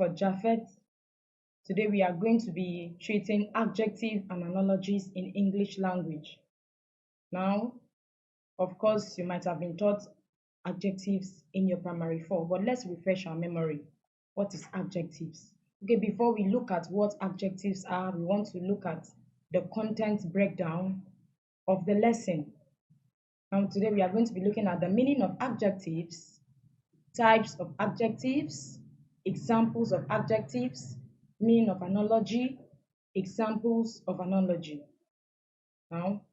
for Japhet. Today we are going to be treating adjectives and analogies in English language. Now, of course, you might have been taught adjectives in your primary four, but let's refresh our memory. What is adjectives? Okay, before we look at what adjectives are, we want to look at the content breakdown of the lesson. Now, today we are going to be looking at the meaning of adjectives, types of adjectives, examples of adjectives, meaning of analogy, examples of analogy. Now,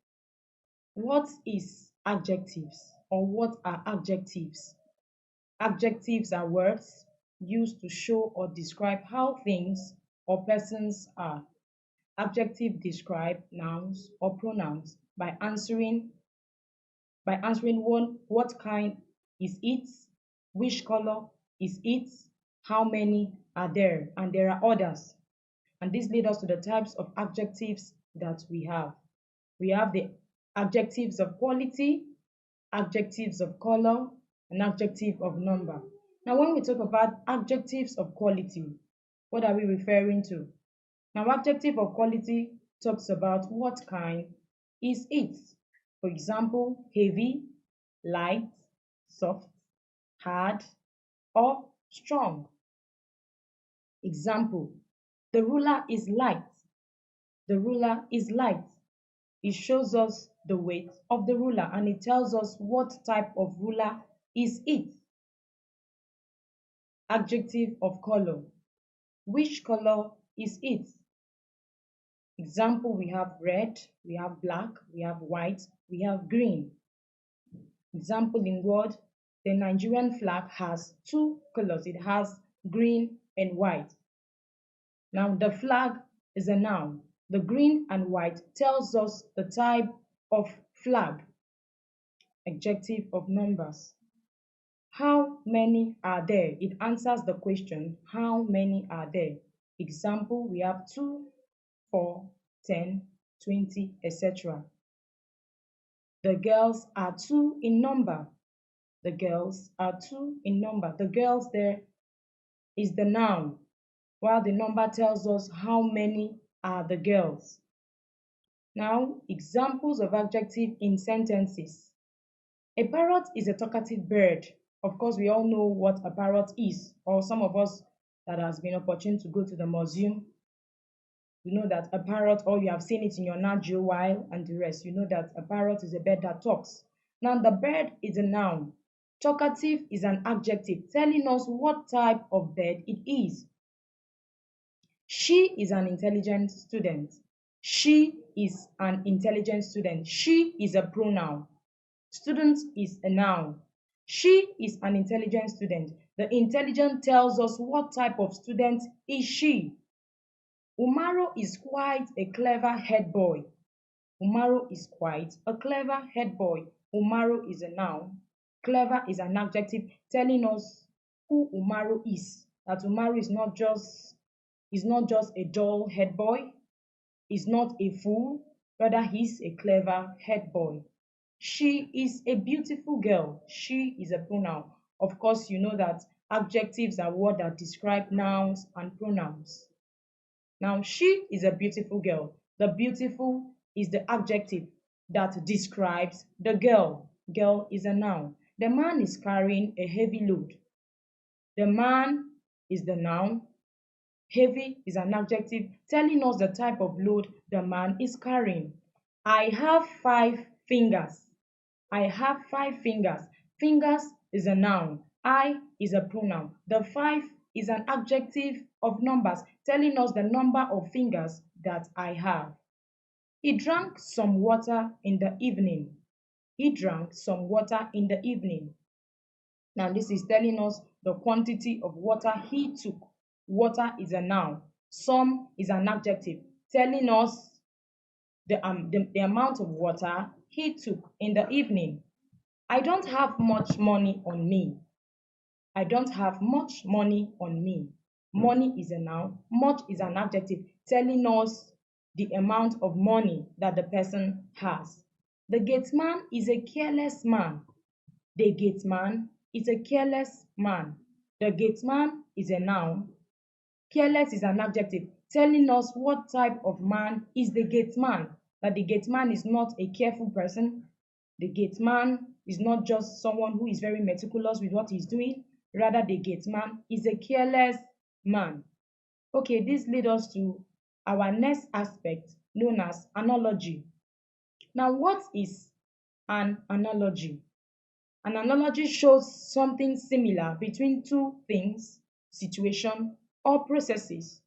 what is adjectives or what are adjectives? Adjectives are words used to show or describe how things or persons are. Adjectives describe nouns or pronouns by answering one, what kind is it, which color is it, how many are there, and there are others. And this leads us to the types of adjectives that we have. We have the adjectives of quality, adjectives of color, and adjective of number. Now, when we talk about adjectives of quality, what are we referring to? Now, adjective of quality talks about what kind is it. For example, heavy, light, soft, hard, or strong. Example, the ruler is light. The ruler is light. It shows us the weight of the ruler and it tells us what type of ruler is it. Adjective of color. Which color is it? Example, we have red, we have black, we have white, we have green. Example in word, the Nigerian flag has two colors. It has green and white. Now, the flag is a noun. The green and white tells us the type of flag. Adjective of numbers. How many are there? It answers the question, how many are there? Example, we have 2, 4, 10, 20, etc. The girls are 2 in number. The girls are 2 in number. The girls there is the noun, while the number tells us how many are the girls. Now, examples of adjective in sentences. A parrot is a talkative bird. Of course, we all know what a parrot is, or some of us that has been opportune to go to the museum, you know that a parrot, or you have seen it in your Nat Geo while and the rest, you know that a parrot is a bird that talks. Now, the bird is a noun. Talkative is an adjective telling us what type of bird it is. She is an intelligent student. She is an intelligent student. She is a pronoun. Student is a noun. She is an intelligent student. The intelligent tells us what type of student is she. Umaro is quite a clever head boy. Umaro is quite a clever head boy. Umaro is a noun. Clever is an adjective telling us who Umaro is. That Umaro is not just a dull head boy. Is not a fool. Rather, he's a clever head boy. She is a beautiful girl. She is a pronoun. Of course, you know that adjectives are words that describe nouns and pronouns. Now, she is a beautiful girl. The beautiful is the adjective that describes the girl. Girl is a noun. The man is carrying a heavy load. The man is the noun. Heavy is an adjective telling us the type of load the man is carrying. I have 5 fingers. I have 5 fingers. Fingers is a noun. I is a pronoun. The 5 is an adjective of numbers telling us the number of fingers that I have. He drank some water in the evening. He drank some water in the evening. Now, this is telling us the quantity of water he took. Water is a noun. Some is an adjective telling us the amount of water he took in the evening. I don't have much money on me. I don't have much money on me. Money is a noun. Much is an adjective telling us the amount of money that the person has. The gateman is a careless man. The gateman is a careless man. The gateman is a noun. Careless is an adjective telling us what type of man is the gate man. That the gate man is not a careful person. The gate man is not just someone who is very meticulous with what he's doing. Rather, the gate man is a careless man. Okay, this leads us to our next aspect known as analogy. Now, what is an analogy? An analogy shows something similar between two things, situation, or processes.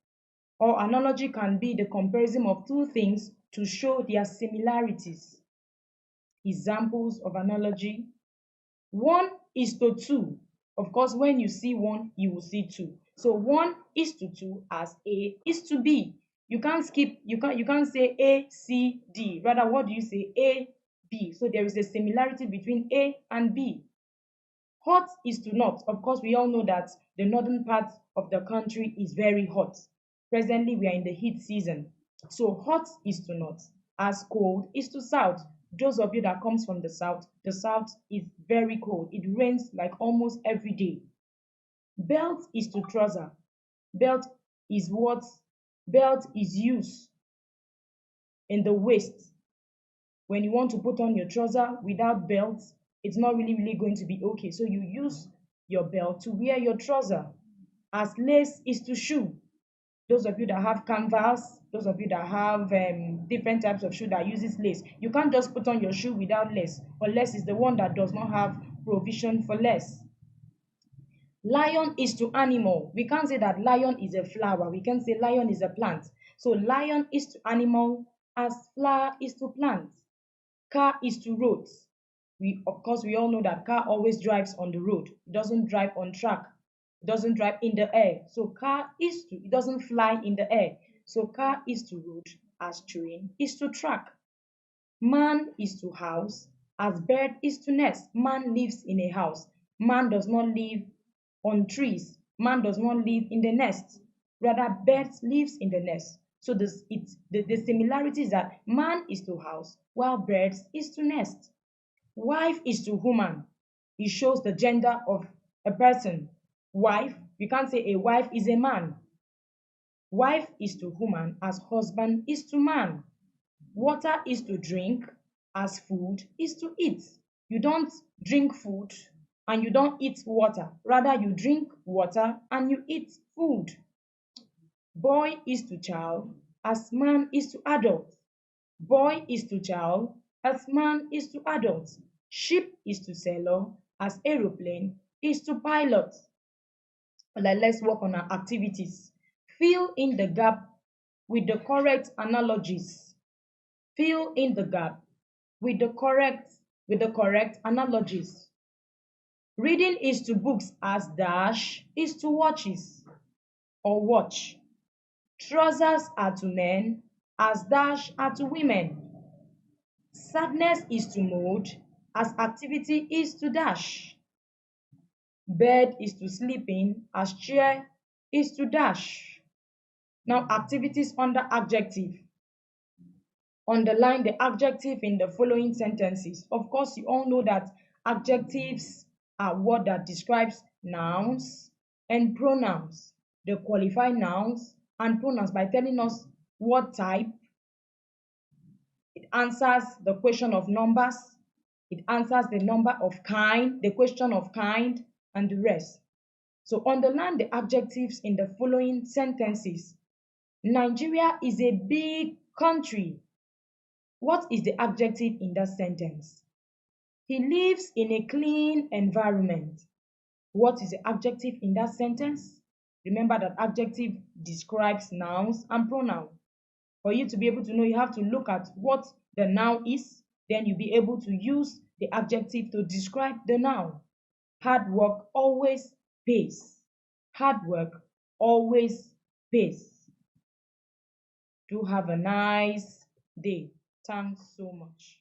Or analogy can be the comparison of two things to show their similarities. Examples of analogy: 1:2. Of course, when you see 1, you will see 2. So 1:2 as A is to B. You can't skip, you can't say A, C, D. Rather, what do you say? A, B. So there is a similarity between A and B. Hot is to not. Of course, we all know that the northern part of the country is very hot. Presently, we are in the heat season. So hot is to not. As cold is to south. Those of you that comes from the south is very cold. It rains like almost every day. Belt is to trouser. Belt is what? Belt is used in the waist. When you want to put on your trouser without belt, it's not really going to be okay. So you use your belt to wear your trouser. As lace is to shoe. Those of you that have canvas, those of you that have different types of shoe that uses lace, you can't just put on your shoe without lace, unless it's the one that does not have provision for lace. Lion is to animal. We can't say that lion is a flower. We can say lion is a plant. So lion is to animal as flower is to plant. Car is to roads. Of course, we all know that car always drives on the road. It doesn't drive on track. It doesn't drive in the air. So car is to, it doesn't fly in the air. So car is to road as train is to track. Man is to house as bird is to nest. Man lives in a house. Man does not live on trees. Man does not live in the nest. Rather, birds lives in the nest. So the similarity is that man is to house while birds is to nest. Wife is to woman. It shows the gender of a person. Wife, you can't say a wife is a man. Wife is to woman as husband is to man. Water is to drink as food is to eat. You don't drink food and you don't eat water. Rather, you drink water and you eat food. Boy is to child as man is to adult. Boy is to child as man is to adult. Ship is to sailor as aeroplane is to pilot. Let's work on our activities. Fill in the gap with the correct analogies. Fill in the gap with the correct analogies. Reading is to books as dash is to watches or watch. Trousers are to men as dash are to women. Sadness is to mode as activity is to dash. Bed is to sleep in as chair is to dash. Now, activities under adjective. Underline the adjective in the following sentences. Of course, you all know that adjectives are what that describes nouns and pronouns. They qualify nouns and pronouns by telling us what type. It answers the question of numbers. It answers the number of kind, the question of kind, and the rest. So underline the adjectives in the following sentences. Nigeria is a big country. What is the adjective in that sentence? He lives in a clean environment. What is the adjective in that sentence? Remember that adjective describes nouns and pronouns. For you to be able to know, you have to look at what the noun is, then you'll be able to use the adjective to describe the noun. Hard work always pays. Hard work always pays. Do have a nice day. Thanks so much.